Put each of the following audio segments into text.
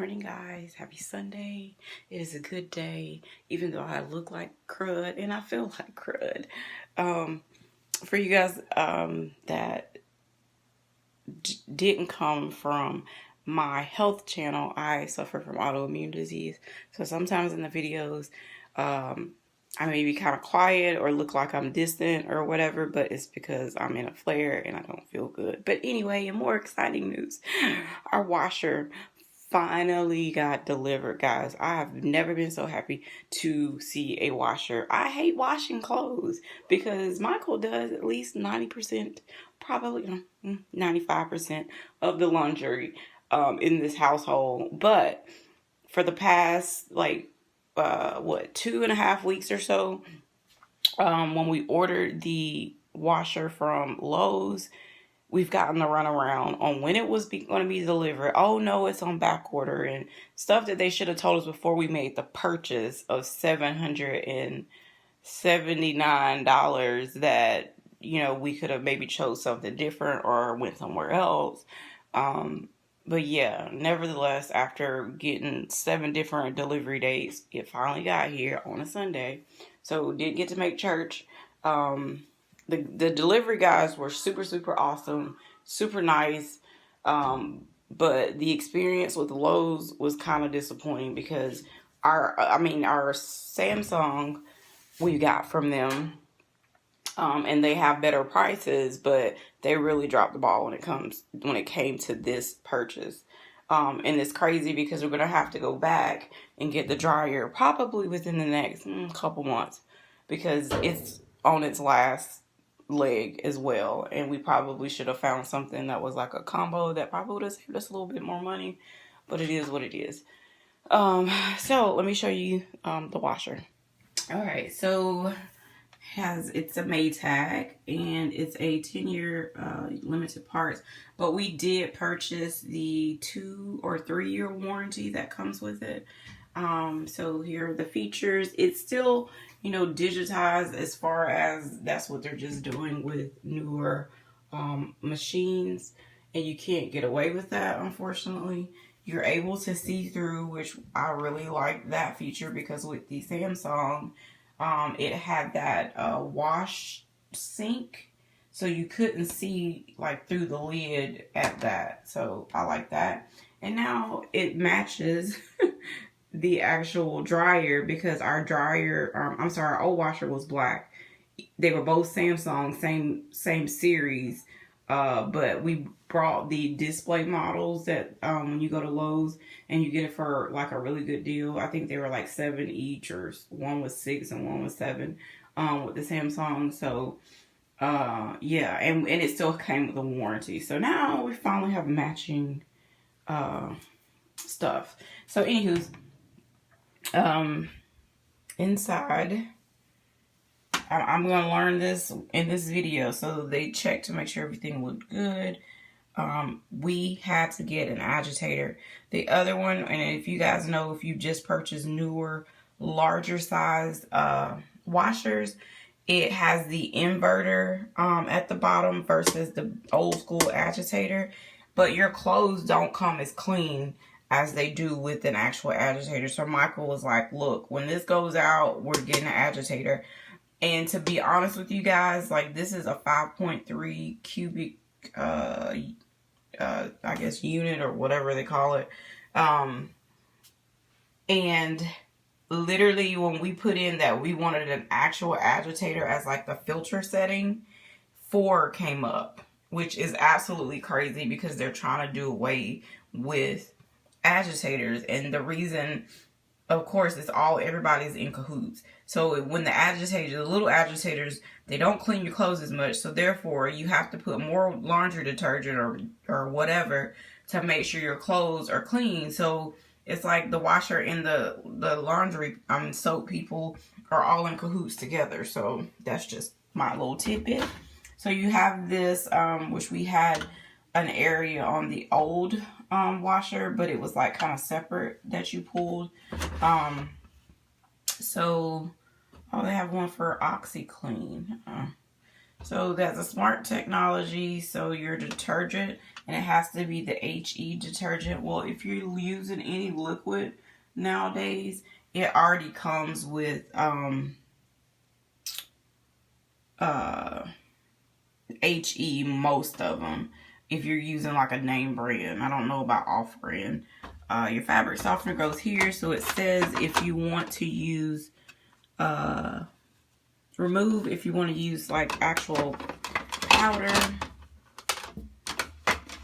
morning, guys. Happy Sunday. It is a good day, even though I look like crud and I feel like crud. For you guys that didn't come from my health channel, I suffer from autoimmune disease. So sometimes in the videos, I may be kind of quiet or look like I'm distant or whatever, but it's because I'm in a flare and I don't feel good. But anyway, in more exciting news, our washer finally got delivered, guys. I have never been so happy to see a washer. I hate washing clothes because Michael does at least 90%, probably 95% of the laundry in this household. But for the past 2.5 weeks or so, when we ordered the washer from Lowe's, we've gotten the runaround on when it was going to be delivered. Oh no, it's on back order and stuff that they should have told us before we made the purchase of $779 that, we could have maybe chose something different or went somewhere else. But yeah, nevertheless, after getting 7 different delivery dates, it finally got here on a Sunday. So did get to make church. The delivery guys were super, super awesome, super nice. But the experience with Lowe's was kind of disappointing because our Samsung we got from them, and they have better prices, but they really dropped the ball when it came to this purchase. And it's crazy because we're gonna have to go back and get the dryer probably within the next couple months because it's on its last leg as well, and we probably should have found something that was like a combo that probably would have saved us a little bit more money, but it is what it is. So let me show you the washer. All right, so it's a Maytag and it's a 10-year limited parts, but we did purchase the 2 or 3 year warranty that comes with it. So here are the features. It's still, digitized as far as that's what they're just doing with newer machines, and you can't get away with that, unfortunately. You're able to see through, which I really like that feature because with the Samsung, it had that wash sink, so you couldn't see like through the lid at that. So I like that. And now it matches the actual dryer because our old washer was black. They were both Samsung, same series, but we brought the display models that when you go to Lowe's and you get it for like a really good deal. I think they were like 7 each, or one was 6 and one was 7 with the Samsung. So yeah, and it still came with a warranty. So now we finally have matching stuff. So anywho, inside, I'm going to learn this in this video. So they checked to make sure everything looked good. We had to get an agitator. The other one, and if you guys know, if you just purchased newer, larger size washers, it has the inverter at the bottom versus the old school agitator. But your clothes don't come as clean as they do with an actual agitator. So Michael was like, look, when this goes out, we're getting an agitator. And to be honest with you guys, like, this is a 5.3 cubic, I guess, unit or whatever they call it. And literally when we put in that we wanted an actual agitator as like the filter setting, 4 came up, which is absolutely crazy because they're trying to do away with agitators. And the reason, of course, it's everybody's in cahoots. So when the little agitators, they don't clean your clothes as much. So therefore, you have to put more laundry detergent or whatever to make sure your clothes are clean. So it's like the washer and the laundry soap people are all in cahoots together. So that's just my little tidbit. So you have this, which we had an area on the old washer, but it was like kind of separate that you pulled. So they have one for OxyClean. So that's a smart technology. So your detergent, and it has to be the HE detergent. Well, if you're using any liquid nowadays, it already comes with HE, most of them. If you're using like a name brand, I don't know about off brand. Your fabric softener goes here. So it says if you want to use remove, if you want to use like actual powder.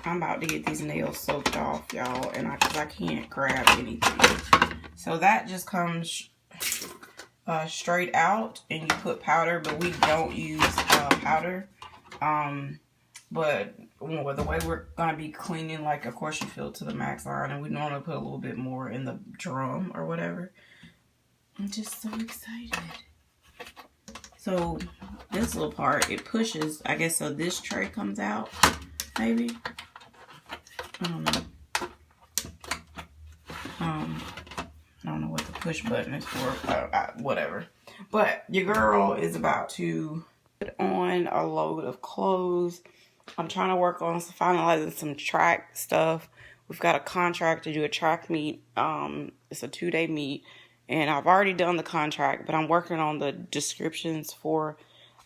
I'm about to get these nails soaked off, y'all, and cause I can't grab anything. So that just comes straight out, and you put powder, but we don't use powder. But the way we're gonna be cleaning, like, of course you fill it to the max line, and we normally put a little bit more in the drum or whatever. I'm just so excited. So this little part, it pushes, I guess, so this tray comes out, maybe. I don't know. I don't know what the push button is for. Whatever. But your girl is about to put on a load of clothes. I'm trying to work on finalizing some track stuff. We've got a contract to do a track meet. It's a 2-day meet. And I've already done the contract, but I'm working on the descriptions for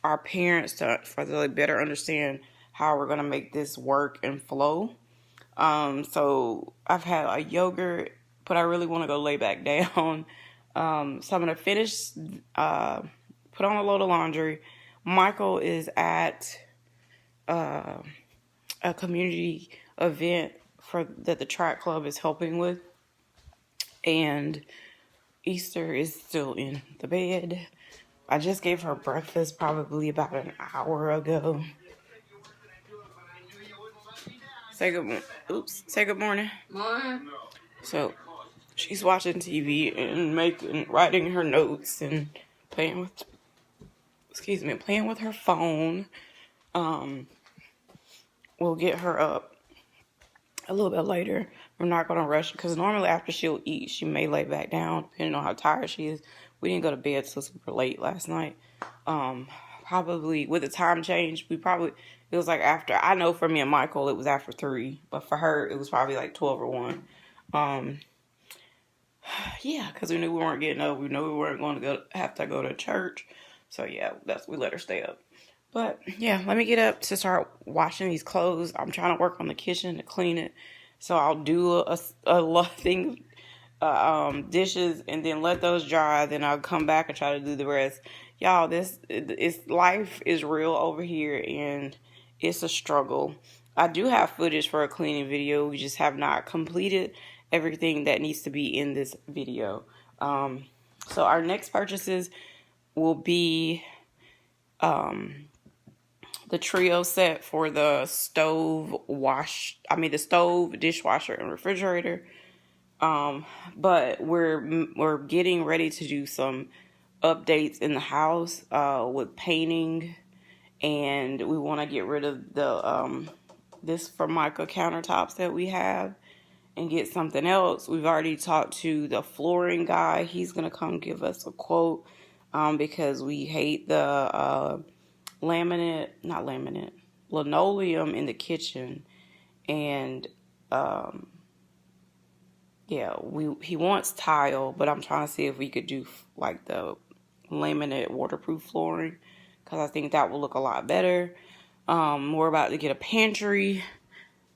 our parents for them to better understand how we're going to make this work and flow. So I've had a yogurt, but I really want to go lay back down. So I'm going to finish, put on a load of laundry. Michael is at a community event that the track club is helping with. And Easter is still in the bed. I just gave her breakfast probably about an hour ago. Say good morning. Oops. Say good morning. Morning. So she's watching TV and writing her notes and playing with her phone. We'll get her up a little bit later. We're not going to rush because normally after she'll eat, she may lay back down depending on how tired she is. We didn't go to bed till super late last night. Probably with the time change, it was like after, I know for me and Michael, it was after 3, but for her, it was probably like 12 or 1. Yeah, because we knew we weren't getting up. We knew we weren't going to have to go to church. So yeah, we let her stay up. But yeah, let me get up to start washing these clothes. I'm trying to work on the kitchen to clean it. So I'll do a lot of things, dishes, and then let those dry. Then I'll come back and try to do the rest. Y'all, life is real over here, and it's a struggle. I do have footage for a cleaning video. We just have not completed everything that needs to be in this video. So our next purchases will be the trio set for the stove, dishwasher, and refrigerator. But we're getting ready to do some updates in the house with painting, and we want to get rid of the this Formica countertops that we have and get something else. We've already talked to the flooring guy. He's gonna come give us a quote because we hate the linoleum in the kitchen, and he wants tile, but I'm trying to see if we could do like the laminate waterproof flooring because I think that will look a lot better. We're about to get a pantry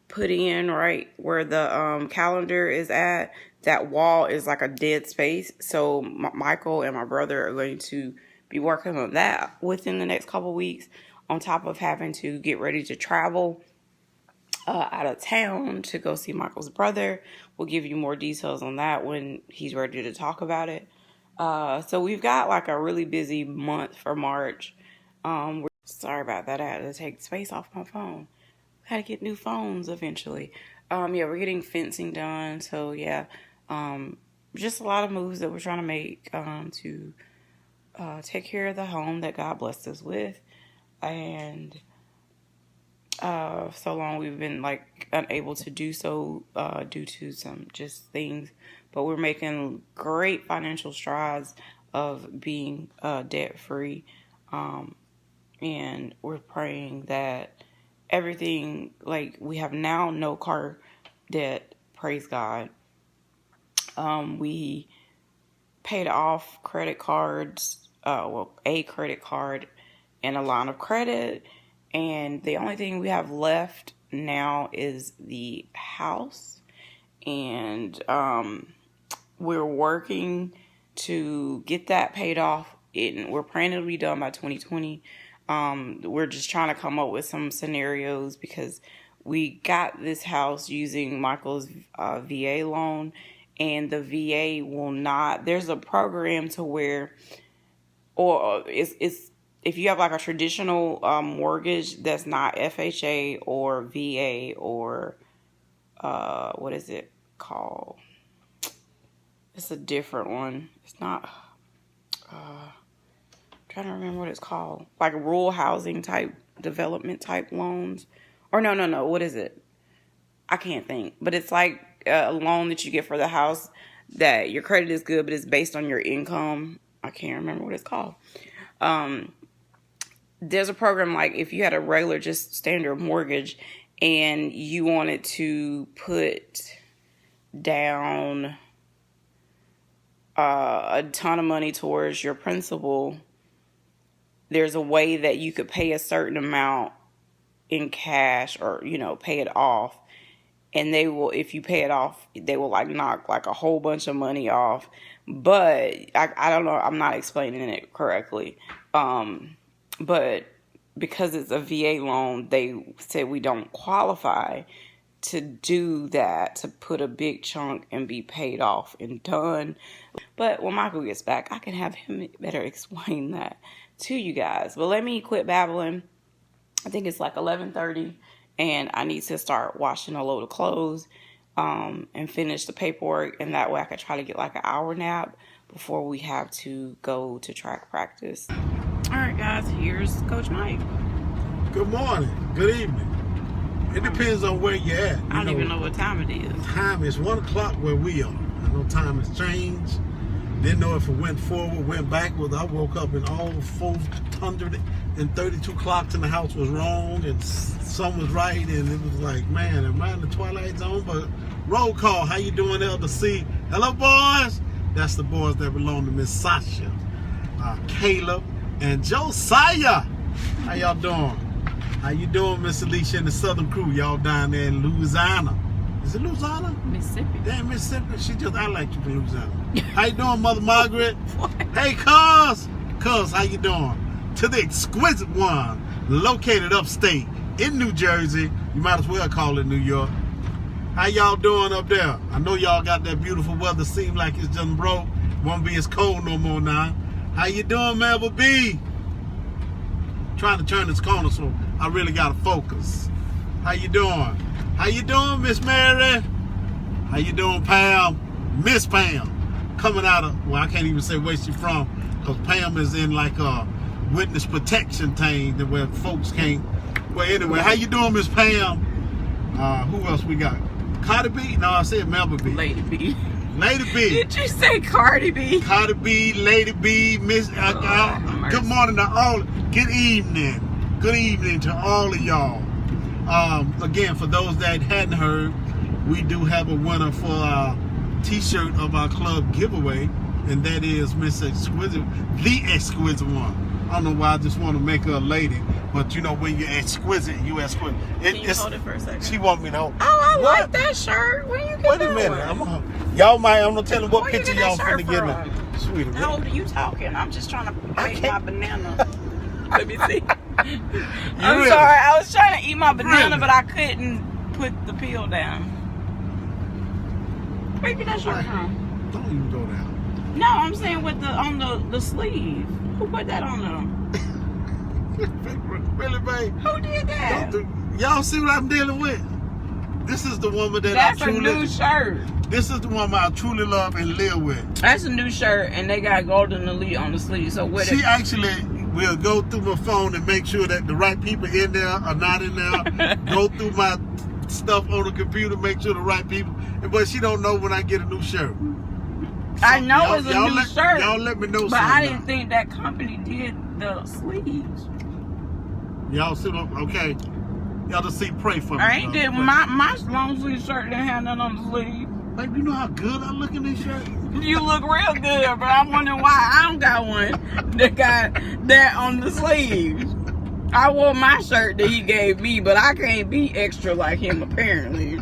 put in right where the calendar is at. That wall is like a dead space, so Michael and my brother are going to be working on that within the next couple weeks, on top of having to get ready to travel out of town to go see Michael's brother. We'll give you more details on that when he's ready to talk about it. So we've got like a really busy month for March. Sorry about that. I had to take space off my phone. I had to get new phones eventually. We're getting fencing done. So yeah, just a lot of moves that we're trying to make to take care of the home that God blessed us with. And so long we've been like unable to do so due to some just things, but we're making great financial strides of being debt free. and we're praying that everything, like, we have now no car debt, praise God. We paid off credit cards, a credit card and a line of credit, and the only thing we have left now is the house, and we're working to get that paid off. We're praying it'll be done by 2020. We're just trying to come up with some scenarios because we got this house using Michael's VA loan, and the VA will not. There's a program to where, or it's if you have like a traditional mortgage that's not FHA or VA or what is it called? It's a different one. It's not. I'm trying to remember what it's called. Like rural housing type development type loans. Or no. What is it? I can't think. But it's like a loan that you get for the house that your credit is good, but it's based on your income. I can't remember what it's called. There's a program like if you had a regular, just standard mortgage and you wanted to put down a ton of money towards your principal, there's a way that you could pay a certain amount in cash or, pay it off. And they will, if you pay it off, they will like knock like a whole bunch of money off. But I don't know, I'm not explaining it correctly. But because it's a VA loan, they said we don't qualify to do that, to put a big chunk and be paid off and done. But when Michael gets back, I can have him better explain that to you guys. But let me quit babbling. I think it's like 11:30, and I need to start washing a load of clothes and finish the paperwork, and that way I could try to get like an hour nap before we have to go to track practice. All right, guys, here's Coach Mike. Good morning. Good evening. It depends on where you're at. I don't even know what time it is. Time is 1 o'clock where we are. I know time has changed. Didn't know if it went forward, went backward. I woke up and all 432 clocks in the house was wrong and some was right, and it was like, man, am I in the Twilight Zone? But roll call. How you doing, Elder C? Hello, boys. That's the boys that belong to Miss Sasha, Caleb, and Josiah. How y'all doing? How you doing, Miss Alicia and the Southern crew? Y'all down there in Louisiana. Is it Louisiana? Mississippi. Damn, Mississippi. She just act like you from Louisiana. How you doing, Mother Margaret? Hey, Cuz. Cuz, how you doing? To the exquisite one, located upstate in New Jersey. You might as well call it New York. How y'all doing up there? I know y'all got that beautiful weather. Seems like it's just broke. Won't be as cold no more now. How you doing, Melba B? Trying to turn this corner, so I really gotta focus. How you doing? How you doing, Miss Mary? How you doing, Pam? Miss Pam, coming out of, well, I can't even say where she's from, because Pam is in like a witness protection thing where folks can't. Well, anyway, how you doing, Miss Pam? Who else we got? Cardi B? No, I said Melba B. Lady B. Lady B. Did you say Cardi B? Cardi B, Lady B, Miss. Good morning to all. Good evening. Good evening to all of y'all. Again, for those that hadn't heard, we do have a winner for our t-shirt of our club giveaway, and that is Miss Exquisite, the exquisite one. I don't know why I just want to make her a lady, but you know when you're exquisite, you exquisite. Can you hold it for a second? She want me to hold. Oh, I like that shirt. Where you get that? Wait a minute. I'm gonna tell you what Where picture you get y'all that finna shirt get from? me. Sweetie. How old are you talking? I'm just trying to eat my banana. Let me see. I'm really? sorry. I was trying to eat my banana, Really? but I couldn't put the peel down. Where you get that shirt from? Don't even go down. No, I'm saying with on the sleeve. Who put that on them? Really, babe? Who did that? Y'all see what I'm dealing with? This is the woman that That's I truly. a new shirt. This is the woman I truly love and live with. That's a new shirt, and they got Golden Elite on the sleeve. So what? She actually will go through my phone and make sure that the right people in there are not in there. Go through my stuff on the computer, make sure the right people. But she don't know when I get a new shirt. So I know it's a new shirt. Y'all let me know. But I didn't think that company did the sleeves. Y'all see what? Okay. Y'all just see, pray for me. I ain't did my long sleeve shirt didn't have nothing on the sleeve. Babe, you know how good I look in this shirt? You look real good, but I'm wondering why I don't got one that got that on the sleeves. I wore my shirt that he gave me, but I can't be extra like him apparently.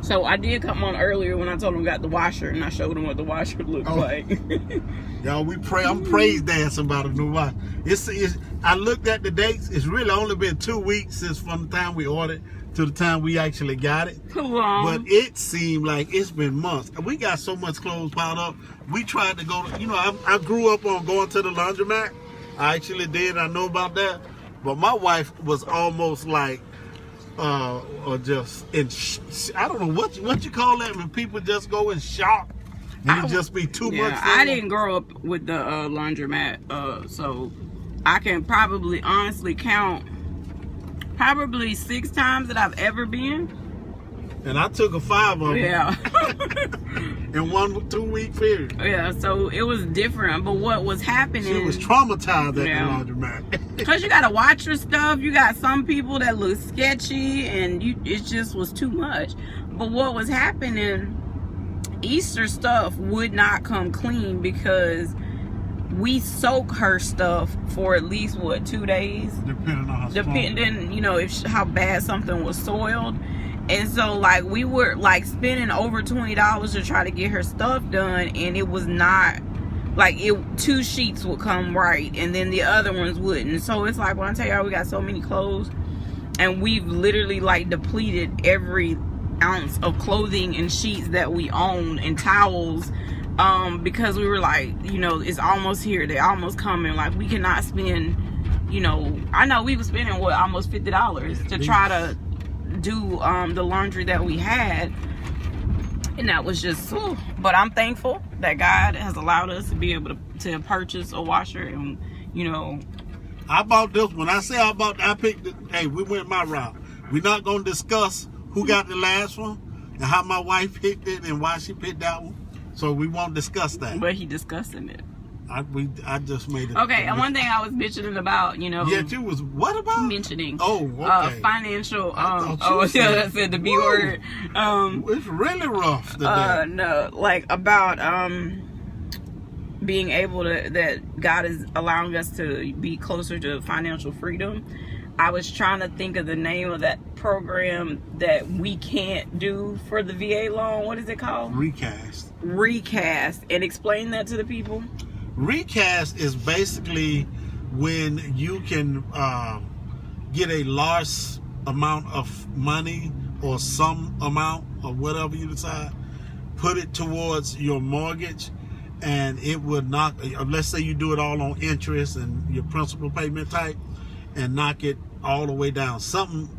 So I did come on earlier when I told him I got the washer, and I showed him what the washer looks like. Y'all, I'm praise dancing about a new watch. I looked at the dates. It's really only been 2 weeks since from the time we ordered to the time we actually got it. Too long. But it seemed like it's been months. We got so much clothes piled up. We tried to go to, I grew up on going to the laundromat. I actually did. I know about that. But my wife was almost like, or just I don't know what you call that when people just go in shock and it just be too much. I didn't grow up with the laundromat, so I can probably honestly count probably 6 times that I've ever been. And I took a 5 of them. Yeah. In 1 2 week period. Yeah, so it was different. But what was happening? She was traumatized at the laundromat. Because you got to watch your stuff. You got some people that look sketchy, and it just was too much. But what was happening, Easter stuff would not come clean because we soak her stuff for at least, 2 days? Depending on if how bad something was soiled. And so, like, we were, like, spending over $20 to try to get her stuff done, and it was not, like, 2 sheets would come right, and then the other ones wouldn't. So, it's like, when I tell y'all we got so many clothes, and we've literally, like, depleted every ounce of clothing and sheets that we own, and towels, because we were like, it's almost here, they're almost coming, like, we cannot spend, I know we were spending, almost $50 to try to do the laundry that we had, and that was just but I'm thankful that God has allowed us to be able to purchase a washer. And I bought this one. I picked it. Hey, we went my route. We're not going to discuss who got the last one and how my wife picked it and why she picked that one, so we won't discuss that. But he discussing it. I just made it. Okay, and one thing I was mentioning about, Yeah, you was what about? Mentioning. Oh, okay. Financial. I said the B word. It's really rough today. No, like about being able to, that God is allowing us to be closer to financial freedom. I was trying to think of the name of that program that we can't do for the VA loan. What is it called? Recast. And explain that to the people. Recast is basically when you can get a large amount of money or some amount or whatever you decide, put it towards your mortgage, and it would knock, let's say you do it all on interest and your principal payment type, and knock it all the way down. Something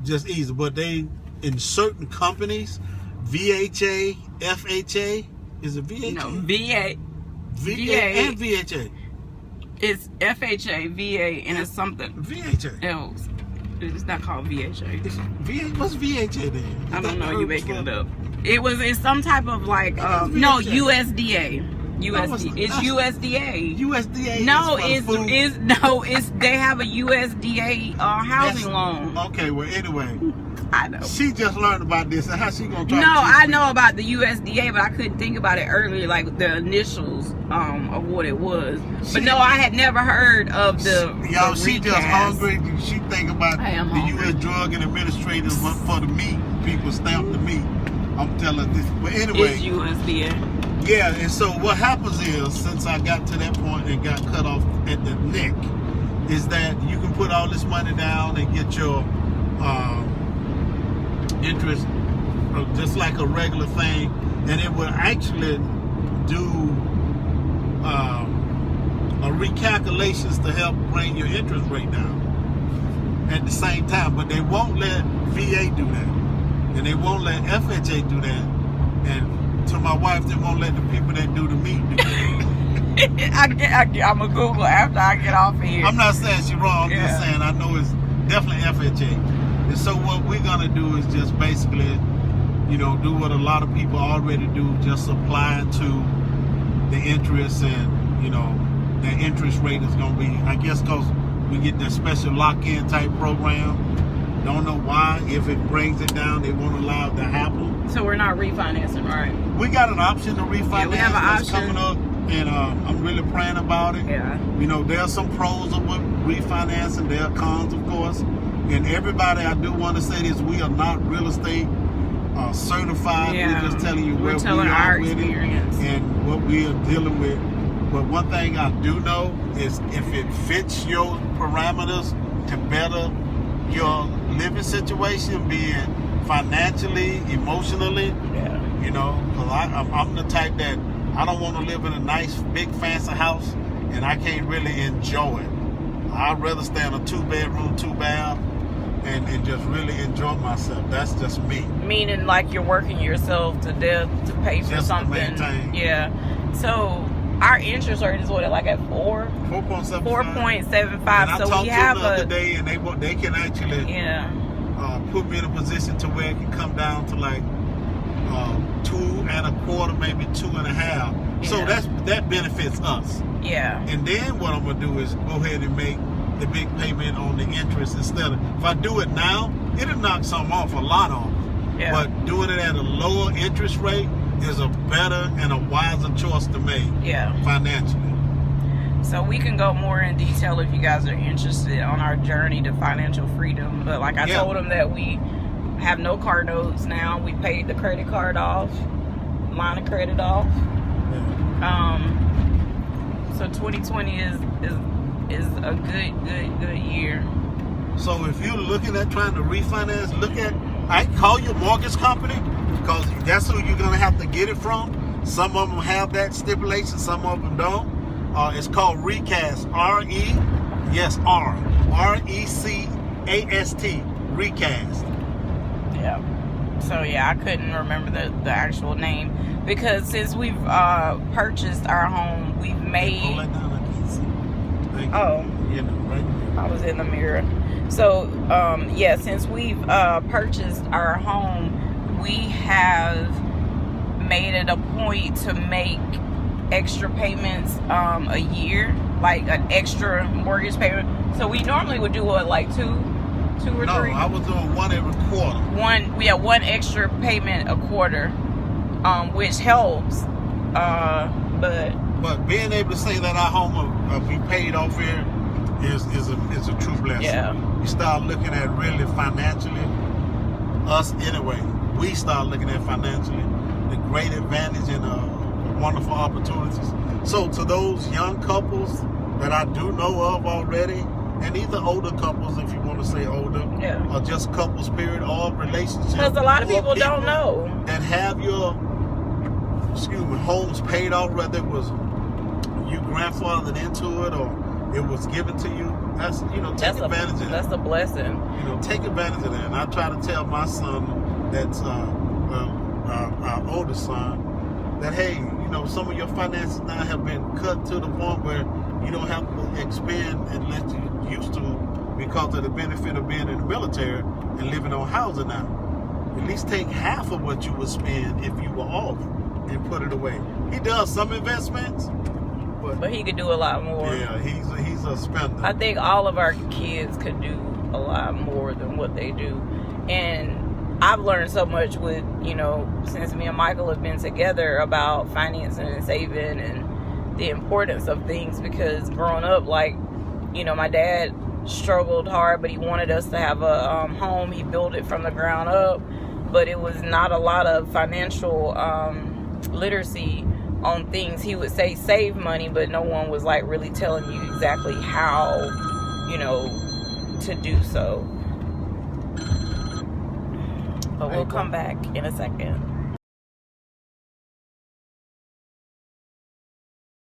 just easy. But they, in certain companies, VHA, FHA, is it VHA? No, VA and VHA. It's FHA, VA, and it's something VHA else. It's not called VHA. What's VHA then? I don't know. You making it up. It's some type of like no, USDA. It's USDA. USDA. No, it's they have a USDA housing loan. Okay, well anyway. I know. She just learned about this, and how she gonna try? No, I know about the USDA, but I couldn't think about it earlier, like the initials of what it was. But no, I had never heard of the. Y'all, she just hungry. She think about the U.S. Drug and Administrators for the meat. People stamp the meat. I'm telling this. But anyway, it's USDA. Yeah, and so what happens is, since I got to that point and got cut off at the neck, is that you can put all this money down and get your interest just like a regular thing, and it will actually do a recalculations to help bring your interest rate down at the same time. But they won't let VA do that, and they won't let FHA do that, and to my wife, they won't let the people that do the meat do that. I'm gonna Google after I get off of here. I'm not saying she's wrong. I'm just saying I know it's definitely FHA. And so what we're gonna do is just basically, do what a lot of people already do, just apply to the interest, and the interest rate is gonna be, I guess, because We get that special lock-in type program. Don't know why. If it brings it down, they won't allow it to happen. So we're not refinancing, right? We got an option to refinance. Yeah, we have an that's option coming up, and I'm really praying about it. Yeah. You know, there are some pros of refinancing. There are cons, of course. And everybody, I do want to say this: we are not real estate certified. Yeah. We're just telling you where we are our with experience. it and what we are dealing with. But one thing I do know is if it fits your parameters to better your living situation, be it financially, emotionally, Yeah. you know, because I'm the type that I don't want to live in a nice, big, fancy house and I can't really enjoy it. I'd rather stay in a 2-bedroom, 2-bath and just really enjoy myself. That's just me. Meaning like you're working yourself to death to pay for Just to something. maintain. Yeah. So our interest rate is what, like at 4.75. 4.75. And I so talked we to have them the other day, and they can actually put me in a position to where it can come down to like 2.25, maybe 2.5. So that benefits us. Yeah. And then what I'm gonna do is go ahead and make the big payment on the interest instead of, if I do it now, it'll knock some off, a lot off. Yeah. But doing it at a lower interest rate is a better and a wiser choice to make. Yeah. Financially. So we can go more in detail if you guys are interested on our journey to financial freedom. But like I told them that we have no car notes now. We paid the credit card off, line of credit off. Yeah. So 2020 is a good year. So if you're looking at trying to refinance, I call your mortgage company, because that's who you're gonna have to get it from. Some of them have that stipulation, some of them don't. It's called recast. R-E-C-A-S-T. Recast. Yeah. So yeah, I couldn't remember the actual name because since we've purchased our home, we've made. Hold that down, I can't see. Thank you. Oh. Yeah, right there. I was in the mirror. So since we've purchased our home, we have made it a point to make extra payments a year, like an extra mortgage payment. So we normally would do what, like two or No, three? I was doing one every quarter. One extra payment a quarter, which helps. But being able to say that our home will be paid off here is a true blessing. Yeah. You start looking at really financially, us anyway, we start looking at financially the great advantage and wonderful opportunities. So to those young couples that I do know of already, and either older couples, if you want to say older, or just couples, period, or relationships. Because a lot of people don't know. And have your homes paid off, whether it was you grandfathered into it or it was given to you. Take advantage of that. That's a blessing. Take advantage of that. And I try to tell my son, that's our oldest son, that hey, some of your finances now have been cut to the point where you don't have to expend unless you used to, because of the benefit of being in the military and living on housing now. At least take half of what you would spend if you were off and put it away. He does some investments, but he could do a lot more. Yeah, he's a spender. I think all of our kids could do a lot more than what they do. And I've learned so much with, since me and Michael have been together about financing and saving and the importance of things, because growing up, my dad struggled hard, but he wanted us to have a home. He built it from the ground up, but it was not a lot of financial literacy on things. He would say save money, but no one was really telling you exactly how, to do so. But we'll come back in a second.